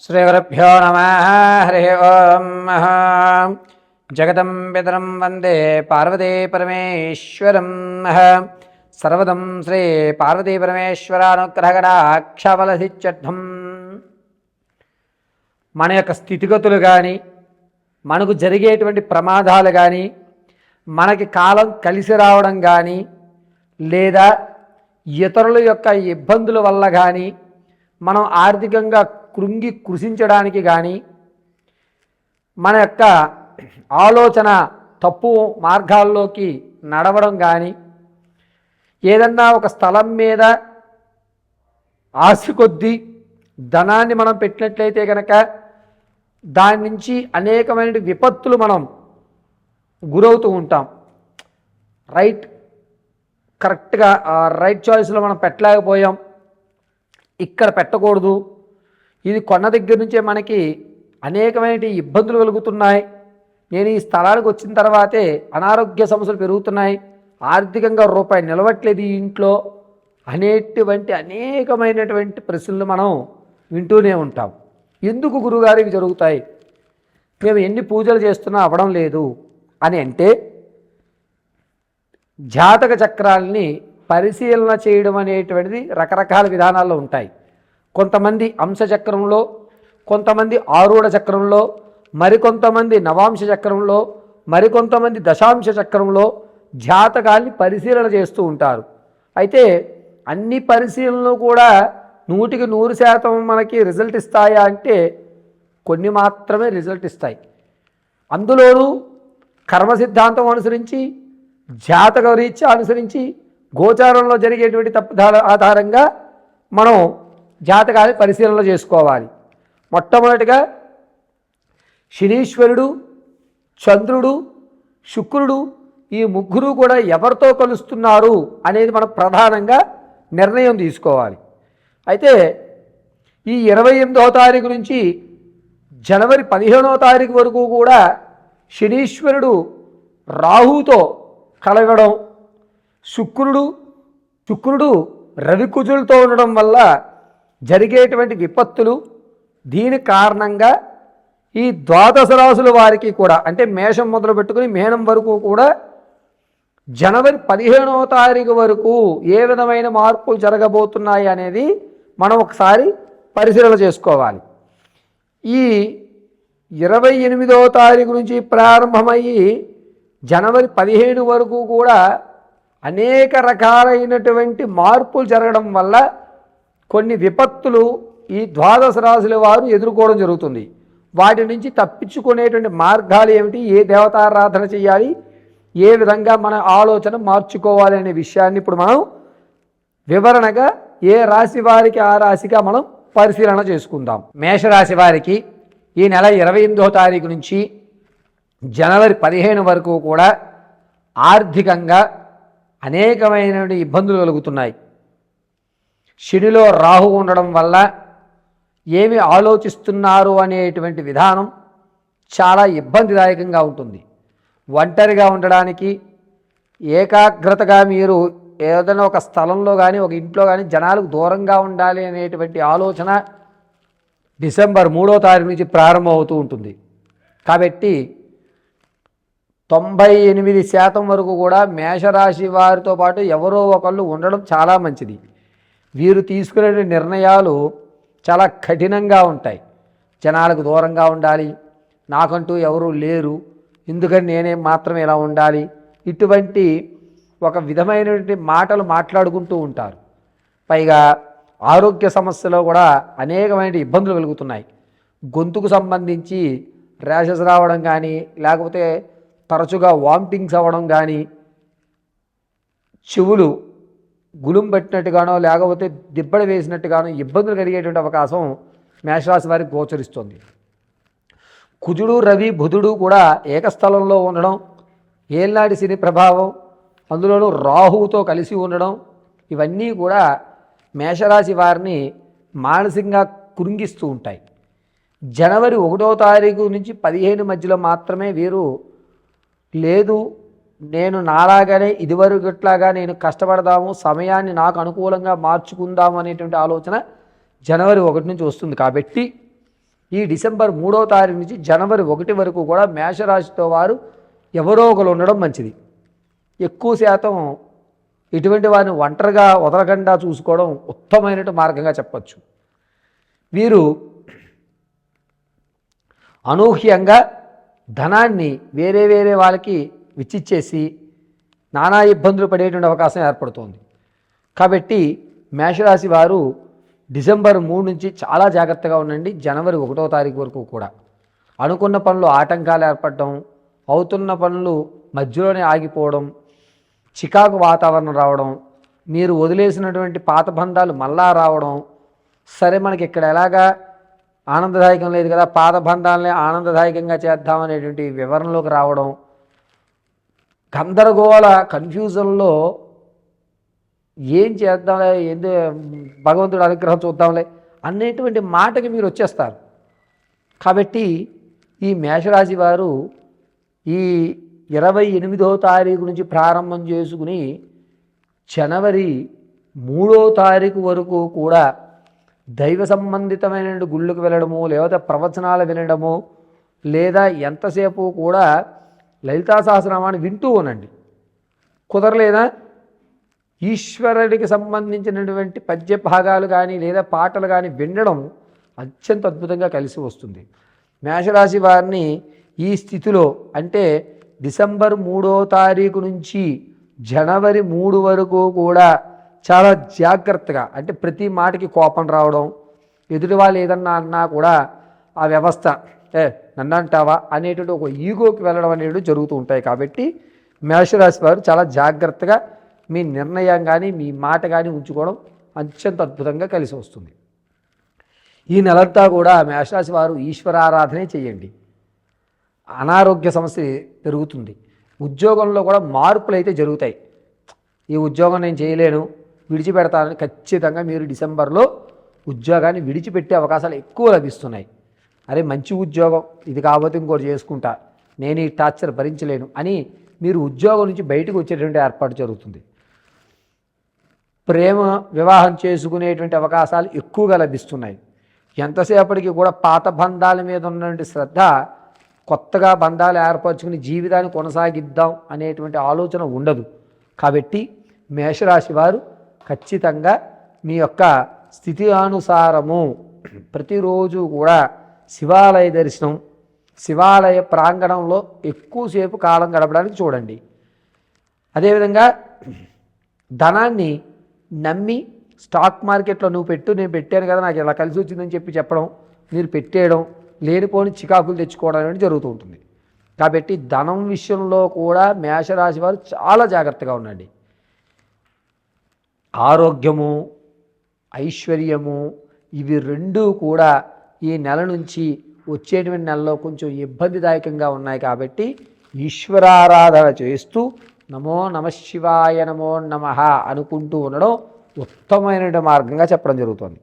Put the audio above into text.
శ్రీగురుభ్యో నమః. హరి ఓం. జగతం పితరం వందే పార్వతీ పరమేశ్వరం. సర్వదం శ్రీ పార్వతీ పరమేశ్వరానుగ్రహగణాక్షబలసిచ్చర్థం. మన యొక్క స్థితిగతులు కానీ, మనకు జరిగేటువంటి ప్రమాదాలు కానీ, మనకి కాలం కలిసి రావడం కానీ, లేదా ఇతరుల యొక్క ఇబ్బందుల వల్ల కానీ మనం ఆర్థికంగా కృషించడానికి కానీ, మన యొక్క ఆలోచన తప్పు మార్గాల్లోకి నడవడం కానీ, ఏదన్నా ఒక స్థలం మీద ఆశ కొద్దీ ధనాన్ని మనం పెట్టినట్లయితే కనుక దాని నుంచి అనేకమైన విపత్తులు మనం గురవుతూ ఉంటాం. కరెక్ట్గా రైట్ చాయిస్లో మనం పెట్టలేకపోయాం, ఇక్కడ పెట్టకూడదు, ఇది కొన్న దగ్గర నుంచే మనకి అనేకమైన ఇబ్బందులు కలుగుతున్నాయి, నేను ఈ స్థలానికి వచ్చిన తర్వాతే అనారోగ్య సమస్యలు పెరుగుతున్నాయి, ఆర్థికంగా రూపాయి నిలవట్లేదు ఈ ఇంట్లో అనేటువంటి అనేకమైనటువంటి ప్రశ్నలు మనం వింటూనే ఉంటాం. ఎందుకు గురువుగారికి జరుగుతాయి, మేము ఎన్ని పూజలు చేస్తున్నా అవ్వడం లేదు అని అంటే, జాతక చక్రాలని పరిశీలన చేయడం అనేటువంటిది రకరకాల విధానాల్లో ఉంటాయి. కొంతమంది అంశచక్రంలో, కొంతమంది ఆరూఢ చక్రంలో, మరికొంతమంది నవాంశ చక్రంలో, మరికొంతమంది దశాంశ చక్రంలో జాతకాల్ని పరిశీలన చేస్తూ ఉంటారు. అయితే అన్ని పరిశీలనలు కూడా 100% మనకి రిజల్ట్ ఇస్తాయా అంటే కొన్ని మాత్రమే రిజల్ట్ ఇస్తాయి. అందులోనూ కర్మ సిద్ధాంతం అనుసరించి, జాతక రీత్యా అనుసరించి, గోచారంలో జరిగేటువంటి తప్పుదాల ఆధారంగా మనం జాతకాన్ని పరిశీలన చేసుకోవాలి. మొట్టమొదటిగా శనీశ్వరుడు, చంద్రుడు, శుక్రుడు ఈ ముగ్గురు కూడా ఎవరితో కలుస్తున్నారు అనేది మనం ప్రధానంగా నిర్ణయం తీసుకోవాలి. అయితే ఈ 28వ తారీఖు నుంచి జనవరి 15వ తారీఖు వరకు కూడా శనీశ్వరుడు రాహుతో కలగడం, శుక్రుడు రవికుజులతో ఉండడం వల్ల జరిగేటువంటి విపత్తులు, దీని కారణంగా ఈ ద్వాదశ రాశుల వారికి కూడా, అంటే మేషం మొదలు పెట్టుకుని మీనం వరకు కూడా జనవరి 15వ తారీఖు వరకు ఏ విధమైన మార్పులు జరగబోతున్నాయి అనేది మనం ఒకసారి పరిశీలన చేసుకోవాలి. ఈ 28వ తారీఖు నుంచి ప్రారంభమయ్యి జనవరి 15 వరకు కూడా అనేక రకాలైనటువంటి మార్పులు జరగడం వల్ల కొన్ని విపత్తులు ఈ ద్వాదశ రాశుల వారు ఎదుర్కోవడం జరుగుతుంది. వాటి నుంచి తప్పించుకునేటువంటి మార్గాలు ఏమిటి, ఏ దేవతారాధన చేయాలి, ఏ విధంగా మన ఆలోచన మార్చుకోవాలి అనే విషయాన్ని ఇప్పుడు మనం వివరణగా ఏ రాశి వారికి ఆ రాశిగా మనం పరిశీలన చేసుకుందాం. మేషరాశి వారికి ఈ నెల 28వ తారీఖు నుంచి జనవరి 15 వరకు కూడా ఆర్థికంగా అనేకమైన ఇబ్బందులు కలుగుతున్నాయి. శనిలో రాహు ఉండడం వల్ల ఏమి ఆలోచిస్తున్నారు అనేటువంటి విధానం చాలా ఇబ్బందిదాయకంగా ఉంటుంది. ఒంటరిగా ఉండడానికి, ఏకాగ్రతగా మీరు ఏదైనా ఒక స్థలంలో కానీ ఒక ఇంట్లో కానీ జనాలకు దూరంగా ఉండాలి అనేటువంటి ఆలోచన డిసెంబర్ 3వ తారీఖు నుంచి ప్రారంభమవుతూ ఉంటుంది. కాబట్టి 98% వరకు కూడా మేషరాశి వారితో పాటు ఎవరో ఒకళ్ళు ఉండడం చాలా మంచిది. వీరు తీసుకునే నిర్ణయాలు చాలా కఠినంగా ఉంటాయి. జనాలకు దూరంగా ఉండాలి, నాకంటూ ఎవరూ లేరు, ఎందుకని నేనే మాత్రమే ఇలా ఉండాలి, ఇటువంటి ఒక విధమైనటువంటి మాటలు మాట్లాడుకుంటూ ఉంటారు. పైగా ఆరోగ్య సమస్యలో కూడా అనేకమైన ఇబ్బందులు కలుగుతున్నాయి. గొంతుకు సంబంధించి ర్యాషెస్ రావడం కానీ, లేకపోతే తరచుగా వామిటింగ్స్ అవ్వడం కానీ, చెవులు గులుం పెట్టినట్టుగానో లేకపోతే దిబ్బడి వేసినట్టుగానో ఇబ్బందులు కలిగేటువంటి అవకాశం మేషరాశి వారికి గోచరిస్తుంది. కుజుడు, రవి, బుధుడు కూడా ఏకస్థలంలో ఉండడం, ఏళ్ళనాటి శని ప్రభావం, అందులోనూ రాహువుతో కలిసి ఉండడం, ఇవన్నీ కూడా మేషరాశి వారిని మానసికంగా కృంగిస్తూ ఉంటాయి. జనవరి 1వ తారీఖు నుంచి 15 మధ్యలో మాత్రమే వీరు లేదు, నేను నాలాగానే ఇదివరకుట్లాగా నేను కష్టపడదాము, సమయాన్ని నాకు అనుకూలంగా మార్చుకుందాము అనేటువంటి ఆలోచన జనవరి 1 నుంచి వస్తుంది. కాబట్టి ఈ డిసెంబర్ 3వ తారీఖు నుంచి జనవరి 1 వరకు కూడా మేషరాశితో వారు ఎవరో ఒకరు ఉండడం మంచిది. ఎక్కువ శాతం ఇటువంటి వారిని ఒంటరిగా వదలకుండా చూసుకోవడం ఉత్తమమైన మార్గంగా చెప్పచ్చు. వీరు అనూహ్యంగా ధనాన్ని వేరే వేరే వాళ్ళకి విచ్చిచ్చేసి నానా ఇబ్బందులు పడేటువంటి అవకాశం ఏర్పడుతోంది. కాబట్టి మేషరాశి వారు డిసెంబర్ 3 నుంచి చాలా జాగ్రత్తగా ఉండండి. జనవరి 1వ తారీఖు వరకు కూడా అనుకున్న పనులు ఆటంకాలు ఏర్పడడం, అవుతున్న పనులు మధ్యలోనే ఆగిపోవడం, చికాకు వాతావరణం రావడం, మీరు వదిలేసినటువంటి పాత బంధాలు మళ్ళా రావడం, సరే మనకి ఇక్కడ ఎలాగా ఆనందదాయకం లేదు కదా, పాత బంధాలనే ఆనందదాయకంగా చేద్దామనేటువంటి వివరణలోకి రావడం, గందరగోళ కన్ఫ్యూజన్లో ఏం చేద్దాంలే, ఏంది భగవంతుడు అనుగ్రహం చూద్దాంలే అనేటువంటి మాటకి మీరు వచ్చేస్తారు. కాబట్టి ఈ మేషరాశి వారు ఈ 28వ తారీఖు నుంచి ప్రారంభం చేసుకుని జనవరి 3వ తారీఖు వరకు కూడా దైవ సంబంధితమైన గుళ్ళకు వెళ్ళడము, లేదా ప్రవచనాలు వినడము, లేదా ఎంతసేపు కూడా లలితా సహస్రనామాన్ని వింటూ ఉనండి. కుదరలేదా ఈశ్వరుడికి సంబంధించినటువంటి పద్య భాగాలు కానీ లేదా పాటలు కానీ వినడం అత్యంత అద్భుతంగా కలిసి వస్తుంది. మేషరాశి వారిని ఈ స్థితిలో అంటే డిసెంబర్ 3వ తారీఖు నుంచి జనవరి 3 వరకు కూడా చాలా జాగ్రత్తగా, అంటే ప్రతి మాటకి కోపం రావడం, ఎదుటి వాళ్ళు ఏదన్నా అన్నా కూడా ఆ వ్యవస్థ నన్ను అంటావా అనేటువంటి ఒక ఈగోకి వెళ్ళడం అనేవి జరుగుతూ ఉంటాయి. కాబట్టి మేషరాశి వారు చాలా జాగ్రత్తగా మీ నిర్ణయం కానీ మీ మాట కానీ ఉంచుకోవడం అత్యంత అద్భుతంగా కలిసి వస్తుంది. ఈ నెలంతా కూడా మేషరాశి వారు ఈశ్వరారాధనే చేయండి. అనారోగ్య సమస్య పెరుగుతుంది. ఉద్యోగంలో కూడా మార్పులు అయితే జరుగుతాయి. ఈ ఉద్యోగం నేను చేయలేను, విడిచిపెడతానని ఖచ్చితంగా మీరు డిసెంబర్లో ఉద్యోగాన్ని విడిచిపెట్టే అవకాశాలు ఎక్కువ లభిస్తున్నాయి. అరే మంచి ఉద్యోగం ఇది కాకపోతే ఇంకోటి చేసుకుంటా, నేను ఈ టార్చర్ భరించలేను అని మీరు ఉద్యోగం నుంచి బయటకు వచ్చేటువంటి ఏర్పాటు జరుగుతుంది. ప్రేమ వివాహం చేసుకునేటువంటి అవకాశాలు ఎక్కువగా లభిస్తున్నాయి. ఎంతసేపటికి కూడా పాత బంధాల మీద ఉన్నటువంటి శ్రద్ధ కొత్తగా బంధాలు ఏర్పరచుకుని జీవితాన్ని కొనసాగిద్దాం అనేటువంటి ఆలోచన ఉండదు. కాబట్టి మేషరాశి వారు ఖచ్చితంగా మీ యొక్క స్థితి అనుసారము ప్రతిరోజు కూడా శివాలయ దర్శనం, శివాలయ ప్రాంగణంలో ఎక్కువసేపు కాలం గడపడానికి చూడండి. అదేవిధంగా ధనాన్ని నమ్మి స్టాక్ మార్కెట్లో నువ్వు పెట్టు, నేను పెట్టాను కదా నాకు ఇలా కలిసి వచ్చిందని చెప్పడం, మీరు పెట్టేయడం, లేనిపోని చికాకులు తెచ్చుకోవడం అనేది జరుగుతూ ఉంటుంది. కాబట్టి ధనం విషయంలో కూడా మేషరాశి వారు చాలా జాగ్రత్తగా ఉండండి. ఆరోగ్యము, ఐశ్వర్యము ఇవి రెండూ కూడా ఈ నెల నుంచి వచ్చేటువంటి నెలలో కొంచెం ఇబ్బందిదాయకంగా ఉన్నాయి. కాబట్టి ఈశ్వరారాధన చేస్తూ నమో నమః శివాయ నమో నమః అనుకుంటూ ఉండడం ఉత్తమమైన మార్గంగా చెప్పడం జరుగుతుంది.